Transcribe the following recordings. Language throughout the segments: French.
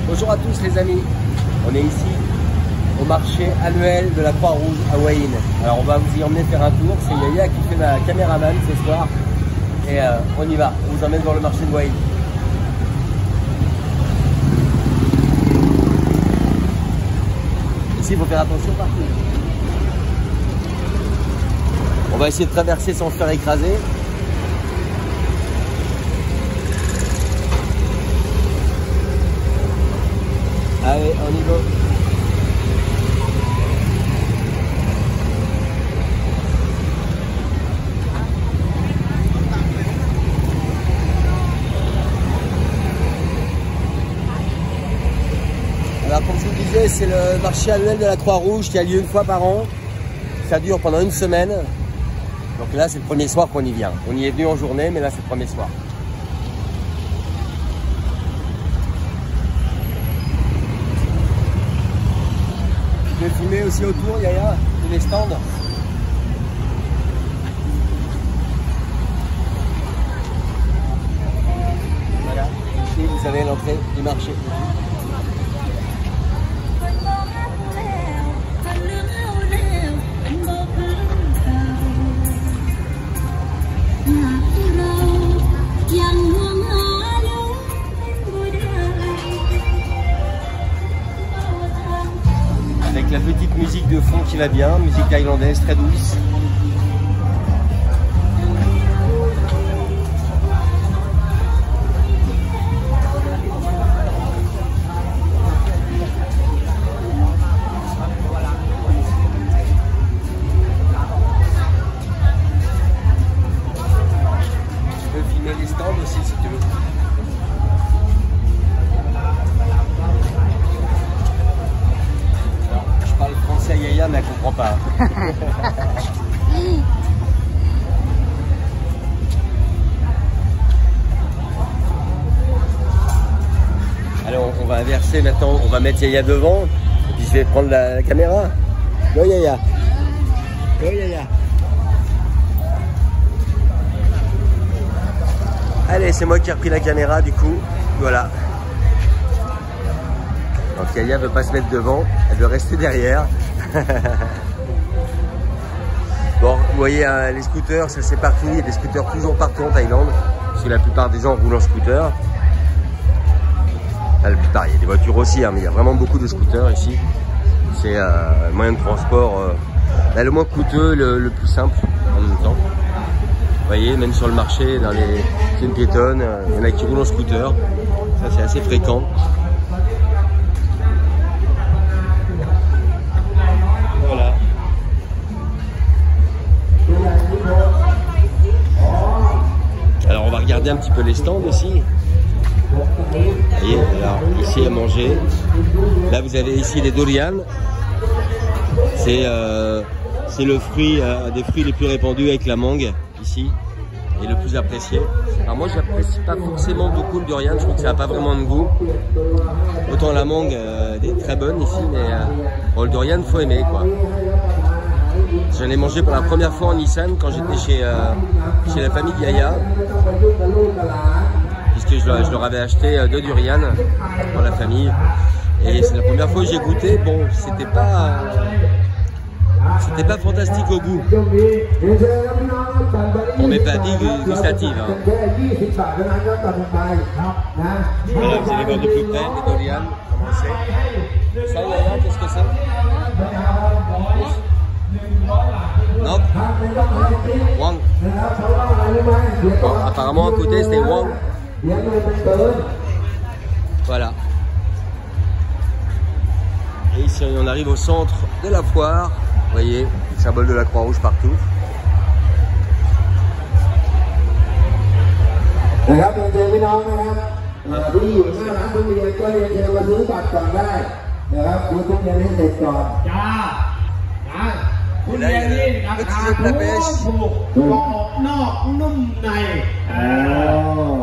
Bonjour à tous les amis, on est ici au marché annuel de la Croix-Rouge à Huayin. Alors on va vous y emmener faire un tour, c'est Yaya qui fait ma caméraman ce soir et on y va, on vous emmène dans le marché de Huayin. Ici il faut faire attention partout. On va essayer de traverser sans se faire écraser. Allez, on y va. Alors comme je vous disais, c'est le marché annuel de la Croix-Rouge qui a lieu une fois par an. Ça dure pendant une semaine. Donc là, c'est le premier soir qu'on y vient. On y est venu en journée, mais là, c'est le premier soir. Tu peux filmer aussi autour, Yaya, tous les stands. Voilà, ici vous avez l'entrée du marché. Avec la petite musique de fond qui va bien, musique thaïlandaise très douce. Tu peux filmer les stands aussi si tu veux. Yaya, mais elle comprend pas. Alors on va inverser maintenant, on va mettre Yaya devant, et puis je vais prendre la caméra. Go Yaya. Go Yaya. Allez, c'est moi qui ai repris la caméra du coup. Voilà. Donc Yaya ne veut pas se mettre devant, elle veut rester derrière. Bon, vous voyez les scooters, ça c'est partout, il y a des scooters toujours partout en Thaïlande, parce que la plupart des gens roulent en scooter. Enfin, la plupart, il y a des voitures aussi, hein, mais il y a vraiment beaucoup de scooters ici. C'est un moyen de transport le moins coûteux, le plus simple en même temps. Vous voyez, même sur le marché, dans les zones piétonnes, il y en a qui roulent en scooter, ça c'est assez fréquent. Alors on va regarder un petit peu les stands aussi. Vous voyez, alors ici à manger. Là vous avez ici les durians. C'est le fruit, des fruits les plus répandus avec la mangue ici et le plus apprécié. Alors moi j'apprécie pas forcément beaucoup le durian, je trouve que ça n'a pas vraiment de goût. Autant la mangue est très bonne ici, mais bon, le durian faut aimer quoi. J'en ai mangé pour la première fois en Nissan quand j'étais chez la famille de Yaya, puisque je leur avais acheté 2 durians pour la famille. Et c'est la première fois que j'ai goûté. Bon, c'était pas fantastique au goût. On met pas dit gustative. Hein. Voilà, vous allez voir de plus près les durians. Comment c'est? Ça, Yaya, qu'est-ce que c'est? Non. Wang. Bon, apparemment à côté c'était Wang. Voilà. Et ici on arrive au centre de la foire. Vous voyez, le symbole de la Croix-Rouge partout. Et là, il y a le petit jeu de la pêche. นอกนุ่มใน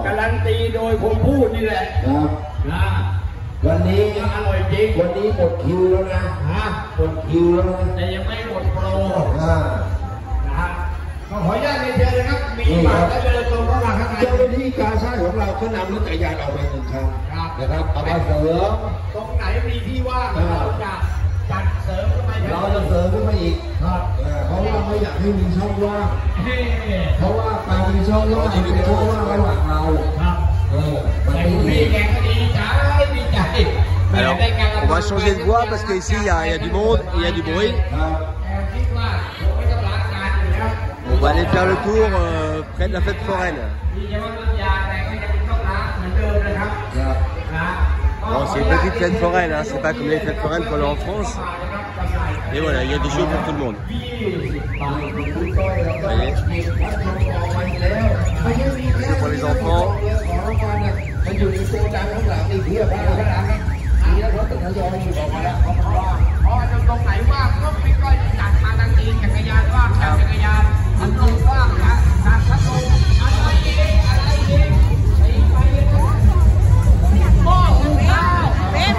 การันตีโดยผมพูดนี่แหละนะ วันนี้อร่อยจริงวันนี้หมดคิวแล้วนะหมดคิวแล้วนะแต่ยังไม่หมดโปรนะฮะ ขออนุญาตเรียนเชิญเลยครับมีบัตรแล้วเดินตรงเข้ามาข้างในเจ้าหน้าที่การช่างของเราก็นำรถจักรยานออกมา1 คันนะครับเอามาเสริมตรงไหนมีที่ว่างเราจะจัดเสริมขึ้นมาเราจะเสริมขึ้นมาอีกครับเพราะว่าไม่อยากให้มีช่องว่างเพราะว่าการมีช่องว่างเป็นช่องว่างระหว่างเราครับมีแกงดีใจดีใจ Alors, on va changer de voie parce qu'ici il y a du monde et il y a du bruit. On va aller faire le tour près de la fête foraine. Bon, c'est une petite fête foraine, hein, c'est pas comme les fêtes foraines qu'on a en France. Et voilà, il y a des jeux pour tout le monde. Vous voyez, c'est pour les enfants. รถทยอยอยู่ออกมาแล้วเพราะตรงไหนว่างก็ไม่ค่อยจัดมาทางจีนจักรยานว่างจักรยานพัดลมว่างนะจัดพัดลมอะไรเองอะไรเองไปไปเลยโอ้โหเป็น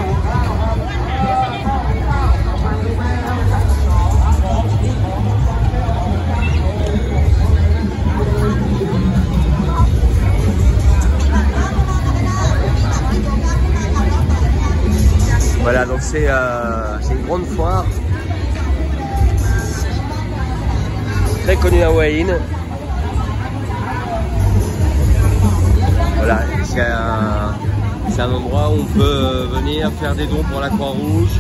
Voilà, donc c'est une grande foire très connue à Hua Hin. Voilà, c'est un endroit où on peut venir faire des dons pour la Croix-Rouge.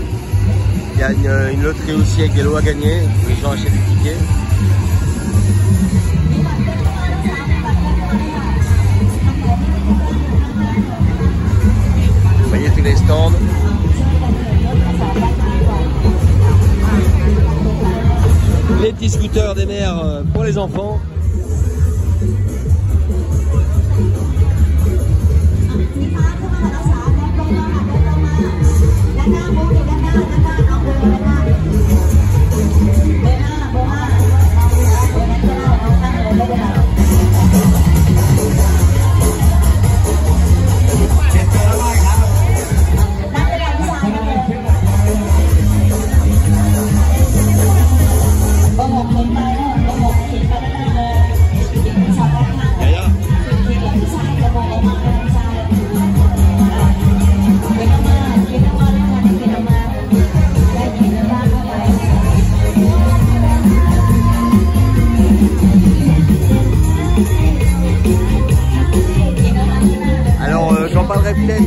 Il y a une loterie aussi avec des lots à gagner, où les gens achètent des tickets. Vous voyez tous les stands. Les petits scooters des mères pour les enfants. J'en parlerai peut-être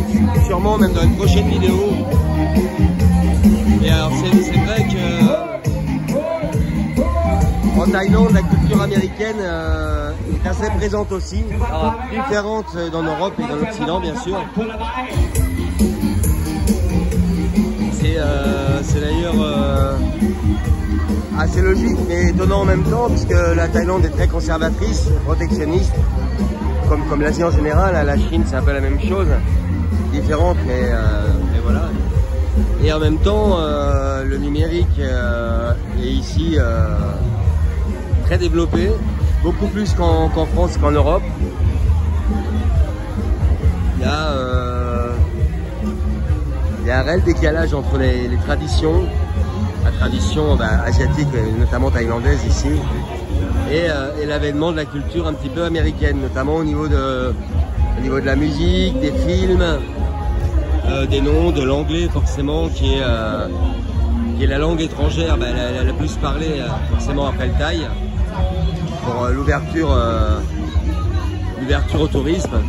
sûrement même dans une prochaine vidéo. Et alors c'est vrai que en Thaïlande la culture américaine est assez présente aussi, alors, différente dans l'Europe et dans l'Occident bien sûr. C'est d'ailleurs assez logique mais étonnant en même temps puisque la Thaïlande est très conservatrice, protectionniste. Comme l'Asie en général, la Chine c'est un peu la même chose, différente mais voilà. Et en même temps, le numérique est ici très développé, beaucoup plus qu'en France qu'en Europe. Il y a un réel décalage entre les traditions, la tradition asiatique, notamment thaïlandaise ici, et l'avènement de la culture un petit peu américaine, notamment au niveau de la musique, des films, des noms, de l'anglais forcément, qui est la langue étrangère la plus parlée forcément après le thaï, pour l'ouverture au tourisme.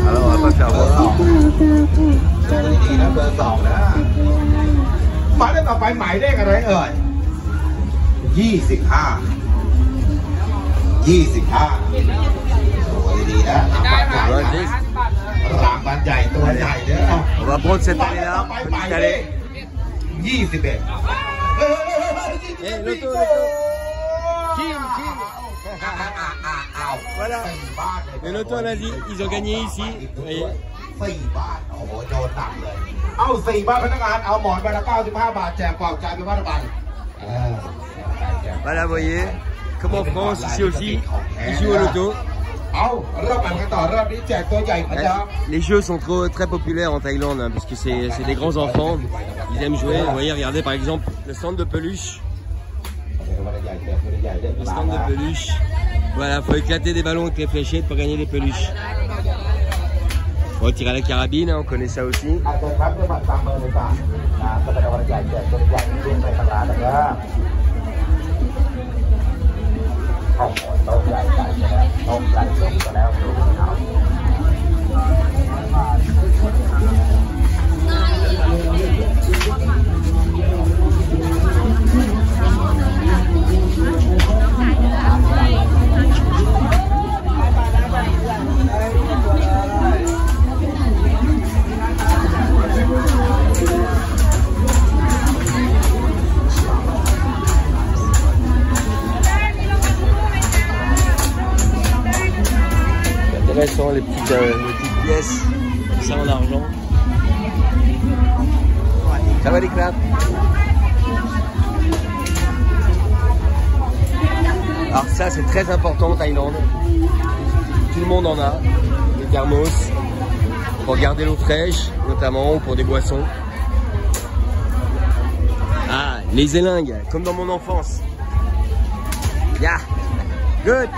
Alors on va pas faire voir. หมายเลขต่อไปหมายเลขอะไรเอ่ย25โอ้ยดีนะรางวัลใหญ่ตัวใหญ่เด้อ On va prendre cette année là, petite allée. 21 Loto. Kim. Voilà. Le loto en Asie, ils ont gagné ici. Vous voyez. 4 บาทโอ้โหโจรหนักเลยเอา4 บาทพนักงานเอาหมอนใบละ95 บาทแจกปลอบใจเป็นวัฒนบัตร Voilà, vous voyez, comme en France, ici aussi, ils jouent au loto. Les jeux sont très populaires en Thaïlande, hein, parce que c'est des grands enfants. Ils aiment jouer. Vous voyez, regardez par exemple le stand de peluche. Le stand de peluche. Voilà, faut éclater des ballons avec les fléchettes pour gagner des peluches. On va tirer à la carabine, hein, on connaît ça aussi. Intéressant, les petites pièces, ça en argent. Ça va les claps. Alors ça c'est très important en Thaïlande. Tout le monde en a, des thermos, pour garder l'eau fraîche, notamment, ou pour des boissons. Ah, les élingues, comme dans mon enfance. Yeah, good.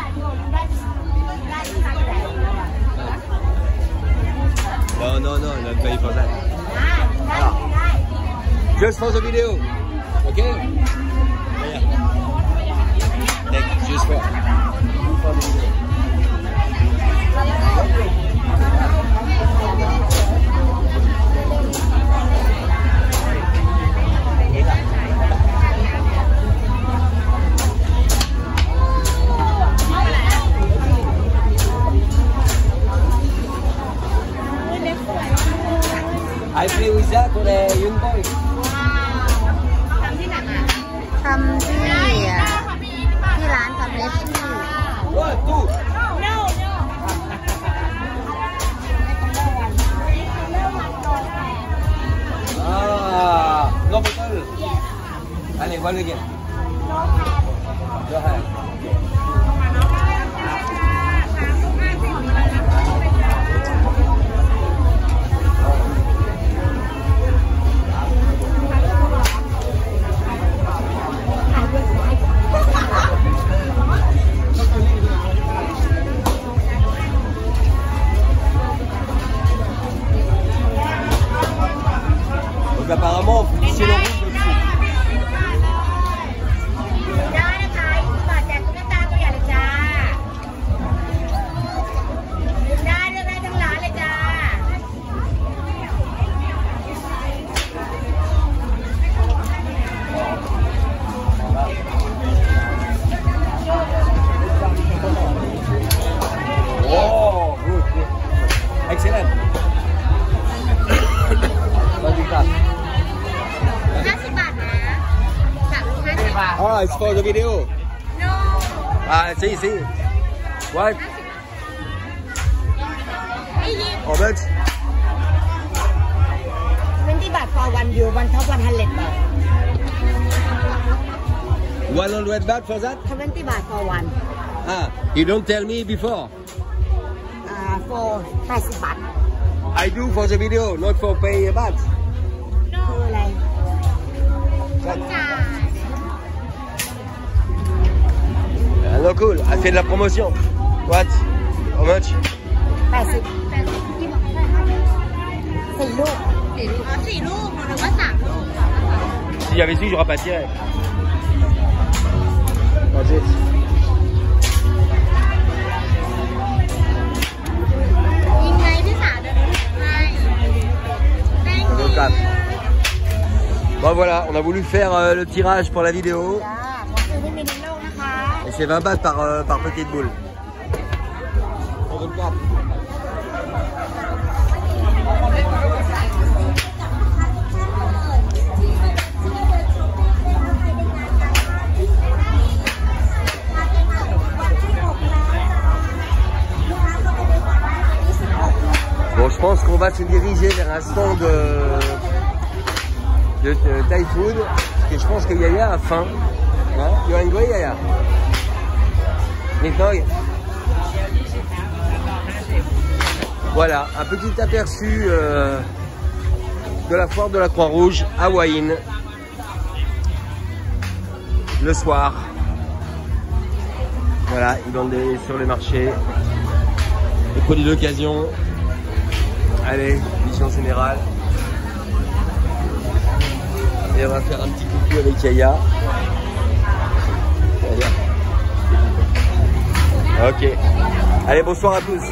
No, no, no, not pay for that. Ah. Just for the video, okay? Yeah. Like, just for the video. I play with that for the young boy. ทำที่ไหนมาทำที่ร้านทำเล็บที่ One, two. No Ah, no betul. Allez, one again. Go ahead. Donc apparemment, on peut tisser le rouge dessus. ได้นะคะ20 บาทแจกตุ๊กตาตัวใหญ่เลยจ้าได้ด้วยได้ทั้งร้านเลยจ้า Oh, good, good. Excellent. What you got? 50 บาทนะ350 บาท Ah, it's for the video. No Ah, see. What? ไม่ยิบ How much? 20 บาท for one view one top 100 บาท 100 baht for that? 20 บาท for one Ah, you don't tell me before. for 80 บาท I do for the video, not for pay a baht. คืออะไร What? จ่าย No, cool. I fais de la promotion. What? How much? 80 4 ลูก4 ลูกหรือว่า3 ลูก Si j'avais su, j'aurais pas tiré. What's it? Bon voilà, on a voulu faire le tirage pour la vidéo. Et c'est 20 bahts par petite boule. Bon, je pense qu'on va se diriger vers un stand de Thai food, parce que je pense que Yaya a faim. Hein? Tu as une goye, Yaya? Nick Noy? Voilà, un petit aperçu de la foire de la Croix-Rouge à Wahin le soir. Voilà, ils vendent sur les marchés des produits d'occasion. Allez, vision générale. Et on va faire un petit coucou avec Yaya. Ok. Allez, bonsoir à tous.